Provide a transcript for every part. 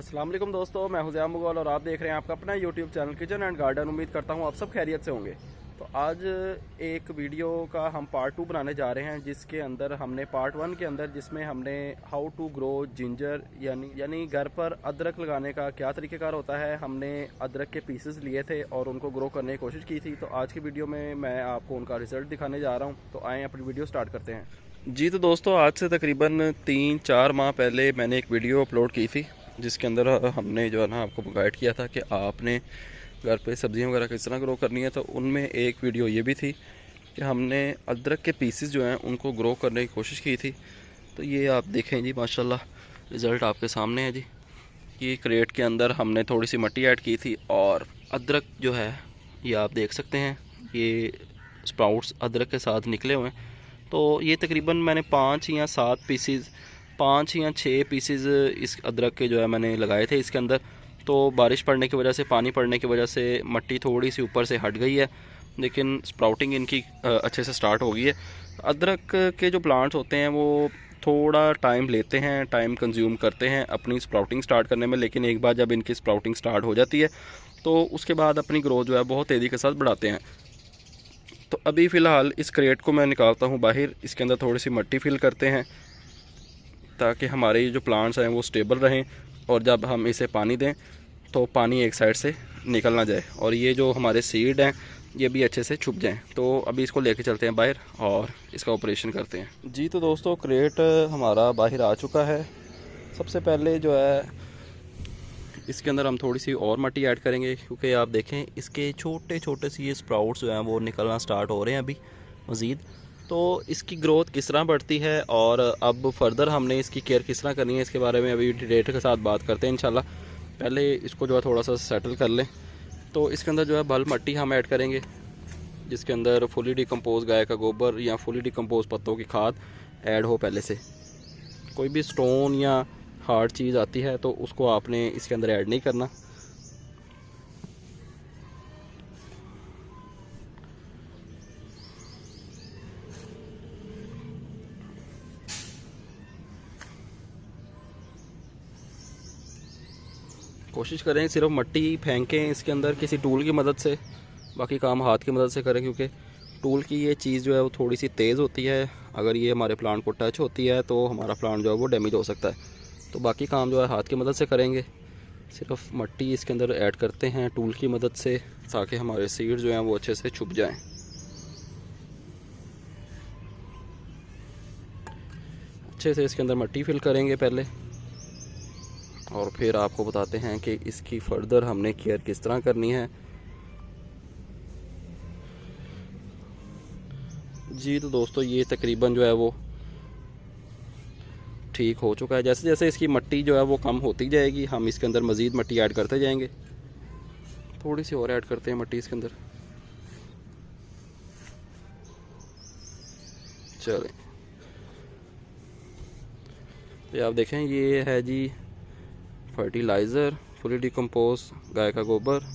अस्सलाम वालेकुम दोस्तों, मैं हुज़ैम मुगल और आप देख रहे हैं आपका अपना YouTube channel kitchen and garden. उम्मीद करता हूँ आप सब खैरियत से होंगे। तो आज एक वीडियो का हम पार्ट 2 बनाने जा रहे हैं, जिसके अंदर हमने पार्ट 1 के अंदर जिसमें हमने हाउ टू ग्रो जिंजर यानी घर पर अदरक लगाने का क्या तरीक़ेकार होता है, हमने अदरक के पीसेस लिए थे और उनको ग्रो करने की कोशिश की थी। तो आज की वीडियो में मैं आपको उनका रिज़ल्ट दिखाने जा रहा हूँ। तो आएँ अपनी वीडियो स्टार्ट करते हैं। जी तो दोस्तों, आज से तकरीबन 3-4 माह पहले मैंने एक वीडियो अपलोड की थी, जिसके अंदर हमने जो है ना आपको गाइड किया था कि आपने घर पे सब्जियां वगैरह किस तरह ग्रो करनी है। तो उनमें एक वीडियो ये भी थी कि हमने अदरक के पीसेस जो हैं उनको ग्रो करने की कोशिश की थी। तो ये आप देखें जी, माशाल्लाह रिज़ल्ट आपके सामने है जी। ये क्रेट के अंदर हमने थोड़ी सी मिट्टी ऐड की थी और अदरक जो है ये आप देख सकते हैं, ये स्प्राउट्स अदरक के साथ निकले हुए हैं। तो ये तकरीबन मैंने 5 या 6 पीसेस इस अदरक के जो है मैंने लगाए थे इसके अंदर। तो बारिश पड़ने की वजह से, पानी पड़ने की वजह से मिट्टी थोड़ी सी ऊपर से हट गई है, लेकिन स्प्राउटिंग इनकी अच्छे से स्टार्ट हो गई है। अदरक के जो प्लांट्स होते हैं वो थोड़ा टाइम लेते हैं, टाइम कंज्यूम करते हैं अपनी स्प्राउटिंग स्टार्ट करने में, लेकिन एक बार जब इनकी स्प्राउटिंग स्टार्ट हो जाती है तो उसके बाद अपनी ग्रोथ जो है बहुत तेज़ी के साथ बढ़ाते हैं। तो अभी फ़िलहाल इस क्रेट को मैं निकालता हूँ बाहर, इसके अंदर थोड़ी सी मिट्टी फिल करते हैं ताकि हमारे जो प्लांट्स हैं वो स्टेबल रहें, और जब हम इसे पानी दें तो पानी एक साइड से निकल ना जाए और ये जो हमारे सीड हैं ये भी अच्छे से छुप जाएं। तो अभी इसको लेके चलते हैं बाहर और इसका ऑपरेशन करते हैं। जी तो दोस्तों, क्रेट हमारा बाहर आ चुका है। सबसे पहले जो है इसके अंदर हम थोड़ी सी और मिट्टी ऐड करेंगे, क्योंकि आप देखें इसके छोटे छोटे से ये स्प्राउट्स जो हैं वो निकलना स्टार्ट हो रहे हैं अभी मज़ीद। तो इसकी ग्रोथ किस तरह बढ़ती है और अब फर्दर हमने इसकी केयर किस तरह करनी है, इसके बारे में अभी डिटेल के साथ बात करते हैं इंशाल्लाह। पहले इसको जो है थोड़ा सा सेटल कर लें। तो इसके अंदर जो है बल्ब मिट्टी हम ऐड करेंगे, जिसके अंदर फुली डिकम्पोज गाय का गोबर या फुली डिकम्पोज पत्तों की खाद ऐड हो पहले से। कोई भी स्टोन या हार्ड चीज़ आती है तो उसको आपने इसके अंदर ऐड नहीं करना। कोशिश करें सिर्फ मिट्टी फेंकें इसके अंदर किसी टूल की मदद से, बाकी काम हाथ की मदद से करें, क्योंकि टूल की ये चीज़ जो है वो थोड़ी सी तेज़ होती है। अगर ये हमारे प्लांट को टच होती है तो हमारा प्लांट जो है वो डैमेज हो सकता है। तो बाकी काम जो है हाथ की मदद से करेंगे। सिर्फ मिट्टी इसके अंदर ऐड करते हैं टूल की मदद से, ताकि हमारे सीड्स जो हैं वो अच्छे से छुप जाएं। अच्छे से इसके अंदर मिट्टी फिल करेंगे पहले, और फिर आपको बताते हैं कि इसकी फर्दर हमने केयर किस तरह करनी है। जी तो दोस्तों, ये तकरीबन जो है वो ठीक हो चुका है। जैसे जैसे इसकी मिट्टी जो है वो कम होती जाएगी, हम इसके अंदर मज़ीद मिट्टी ऐड करते जाएंगे। थोड़ी सी और ऐड करते हैं मिट्टी इसके अंदर। चलें, तो आप देखें ये है जी फर्टिलाइज़र, फुली डिकम्पोज गाय का गोबर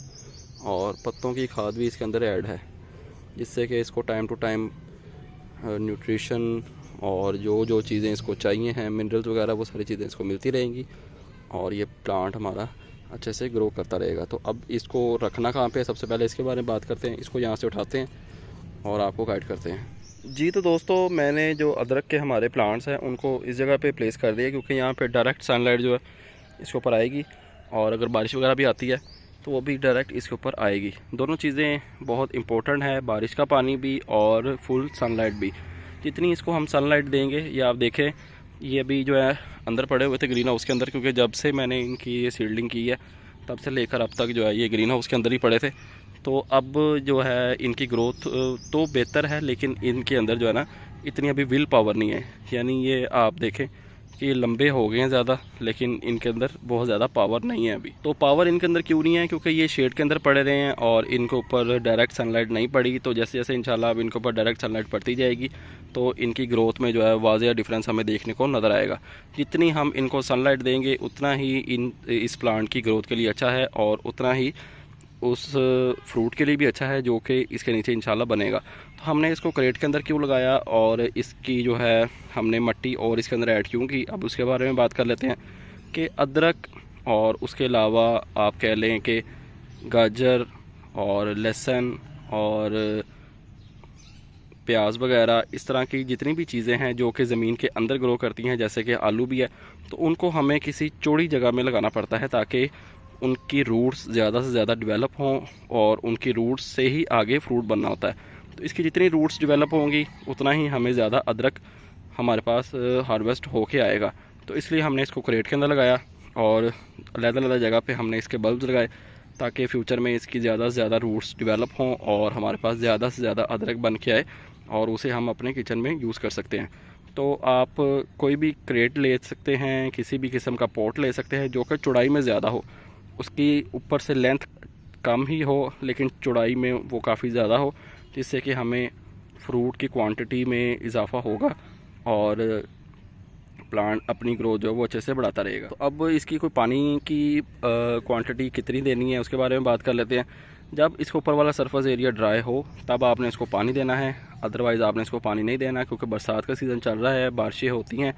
और पत्तों की खाद भी इसके अंदर ऐड है, जिससे कि इसको टाइम टू टाइम न्यूट्रिशन और जो जो चीज़ें इसको चाहिए हैं, मिनरल्स वगैरह, वो सारी चीज़ें इसको मिलती रहेंगी और ये प्लांट हमारा अच्छे से ग्रो करता रहेगा। तो अब इसको रखना कहाँ पे है, सबसे पहले इसके बारे में बात करते हैं। इसको यहाँ से उठाते हैं और आपको गाइड करते हैं। जी तो दोस्तों, मैंने जो अदरक के हमारे प्लांट्स हैं उनको इस जगह पे प्लेस कर दिया, क्योंकि यहाँ पे डायरेक्ट सनलाइट जो है इसके ऊपर आएगी, और अगर बारिश वगैरह भी आती है तो वो भी डायरेक्ट इसके ऊपर आएगी। दोनों चीज़ें बहुत इंपॉर्टेंट है, बारिश का पानी भी और फुल सनलाइट भी। जितनी इसको हम सनलाइट देंगे, ये आप देखें ये अभी जो है अंदर पड़े हुए थे ग्रीन हाउस के अंदर, क्योंकि जब से मैंने इनकी ये सीडलिंग की है तब से लेकर अब तक जो है ये ग्रीन हाउस के अंदर ही पड़े थे। तो अब जो है इनकी ग्रोथ तो बेहतर है, लेकिन इनके अंदर जो है ना इतनी अभी विल पावर नहीं है। यानी ये आप देखें कि ये लंबे हो गए हैं ज़्यादा, लेकिन इनके अंदर बहुत ज़्यादा पावर नहीं है अभी। तो पावर इनके अंदर क्यों नहीं है, क्योंकि ये शेड के अंदर पड़े रहे हैं और इनके ऊपर डायरेक्ट सनलाइट नहीं पड़ी। तो जैसे जैसे इंशाल्लाह अब इनके ऊपर डायरेक्ट सनलाइट पड़ती जाएगी तो इनकी ग्रोथ में जो है वाज़ेह डिफरेंस हमें देखने को नज़र आएगा। जितनी हम इनको सनलाइट देंगे उतना ही इस प्लांट की ग्रोथ के लिए अच्छा है, और उतना ही उस फ्रूट के लिए भी अच्छा है जो कि इसके नीचे इंशाल्लाह बनेगा। तो हमने इसको क्रेट के अंदर क्यों लगाया और इसकी जो है हमने मिट्टी और इसके अंदर ऐड क्यों की, अब उसके बारे में बात कर लेते हैं कि अदरक और उसके अलावा आप कह लें कि गाजर और लहसुन और प्याज वगैरह, इस तरह की जितनी भी चीज़ें हैं जो कि ज़मीन के अंदर ग्रो करती हैं, जैसे कि आलू भी है, तो उनको हमें किसी चौड़ी जगह में लगाना पड़ता है ताकि उनकी रूट्स ज़्यादा से ज़्यादा डेवलप हों और उनकी रूट्स से ही आगे फ्रूट बनना होता है। तो इसकी जितनी रूट्स डेवलप होंगी उतना ही हमें ज़्यादा अदरक हमारे पास हार्वेस्ट होके आएगा। तो इसलिए हमने इसको क्रेट के अंदर लगाया और अलग-अलग जगह पे हमने इसके बल्ब्स लगाए ताकि फ्यूचर में इसकी ज़्यादा से ज़्यादा रूट्स डेवलप हों और हमारे पास ज़्यादा से ज़्यादा अदरक बन के आए और उसे हम अपने किचन में यूज़ कर सकते हैं। तो आप कोई भी क्रेट ले सकते हैं, किसी भी किस्म का पॉट ले सकते हैं जो कि चौड़ाई में ज़्यादा हो, उसकी ऊपर से लेंथ कम ही हो लेकिन चौड़ाई में वो काफ़ी ज़्यादा हो, जिससे कि हमें फ्रूट की क्वांटिटी में इजाफ़ा होगा और प्लांट अपनी ग्रोथ जो है वो अच्छे से बढ़ाता रहेगा। तो अब इसकी कोई पानी की क्वांटिटी कितनी देनी है उसके बारे में बात कर लेते हैं। जब इसके ऊपर वाला सरफेस एरिया ड्राई हो तब आपने इसको पानी देना है, अदरवाइज़ आपने इसको पानी नहीं देना, क्योंकि बरसात का सीज़न चल रहा है, बारिशें होती हैं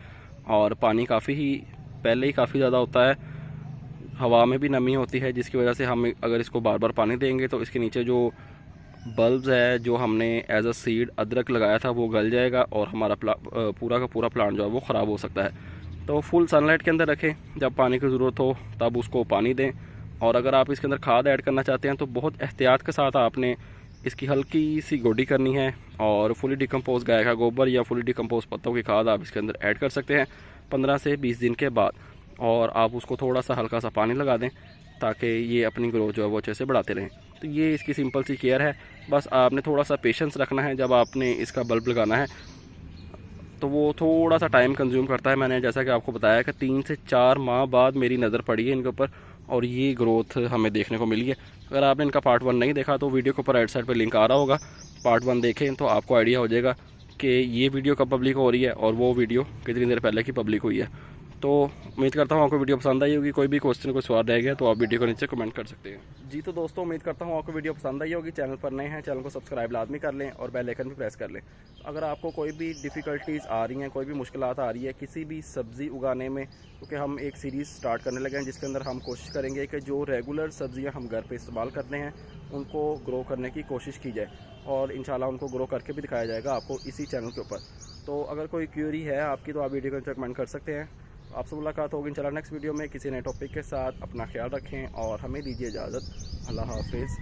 और पानी काफ़ी ही पहले ही काफ़ी ज़्यादा होता है, हवा में भी नमी होती है, जिसकी वजह से हम अगर इसको बार बार पानी देंगे तो इसके नीचे जो बल्ब्स है जो हमने एज अ सीड अदरक लगाया था वो गल जाएगा और हमारा पूरा का पूरा प्लांट जो है वो ख़राब हो सकता है। तो फुल सनलाइट के अंदर रखें, जब पानी की ज़रूरत हो तब उसको पानी दें। और अगर आप इसके अंदर खाद ऐड करना चाहते हैं तो बहुत एहतियात के साथ आपने इसकी हल्की सी गोडी करनी है और फुली डिकम्पोज गाय का गोबर या फुली डिकम्पोज पत्तों की खाद आप इसके अंदर ऐड कर सकते हैं 15 से 20 दिन के बाद, और आप उसको थोड़ा सा हल्का सा पानी लगा दें ताकि ये अपनी ग्रोथ जो है वो अच्छे से बढ़ाते रहें। तो ये इसकी सिंपल सी केयर है। बस आपने थोड़ा सा पेशेंस रखना है। जब आपने इसका बल्ब लगाना है तो वो थोड़ा सा टाइम कंज्यूम करता है। मैंने जैसा कि आपको बताया कि 3 से 4 माह बाद मेरी नज़र पड़ी है इनके ऊपर और ये ग्रोथ हमें देखने को मिली है। अगर आपने इनका पार्ट 1 नहीं देखा तो वीडियो के ऊपर राइट साइड पर लिंक आ रहा होगा, पार्ट 1 देखें तो आपको आइडिया हो जाएगा कि ये वीडियो कब पब्लिक हो रही है और वो वीडियो कितनी देर पहले की पब्लिक हुई है। तो उम्मीद करता हूँ आपको वीडियो पसंद आई होगी। कोई भी क्वेश्चन कोई सवाल रह गया तो आप वीडियो को नीचे कमेंट कर सकते हैं। जी तो दोस्तों, उम्मीद करता हूँ आपको वीडियो पसंद आई होगी। चैनल पर नए हैं, चैनल को सब्सक्राइब लाजमी कर लें और बेल आइकन भी प्रेस कर लें। अगर आपको कोई भी डिफ़िकल्टीज़ आ रही हैं, कोई भी मुश्किलात आ रही है किसी भी सब्ज़ी उगाने में, क्योंकि हम एक सीरीज़ स्टार्ट करने लगे हैं जिसके अंदर हम कोशिश करेंगे कि जो रेगुलर सब्ज़ियाँ हम घर पर इस्तेमाल करते हैं उनको ग्रो करने की कोशिश की जाए और इंशाल्लाह उनको ग्रो करके भी दिखाया जाएगा आपको इसी चैनल के ऊपर। तो अगर कोई क्यूरी है आपकी तो आप वीडियो को नीचे कमेंट कर सकते हैं। आपसे मुलाकात होगी इंशाल्लाह नेक्स्ट वीडियो में किसी नए टॉपिक के साथ। अपना ख्याल रखें और हमें दीजिए इजाज़त। अल्लाह हाफिज़।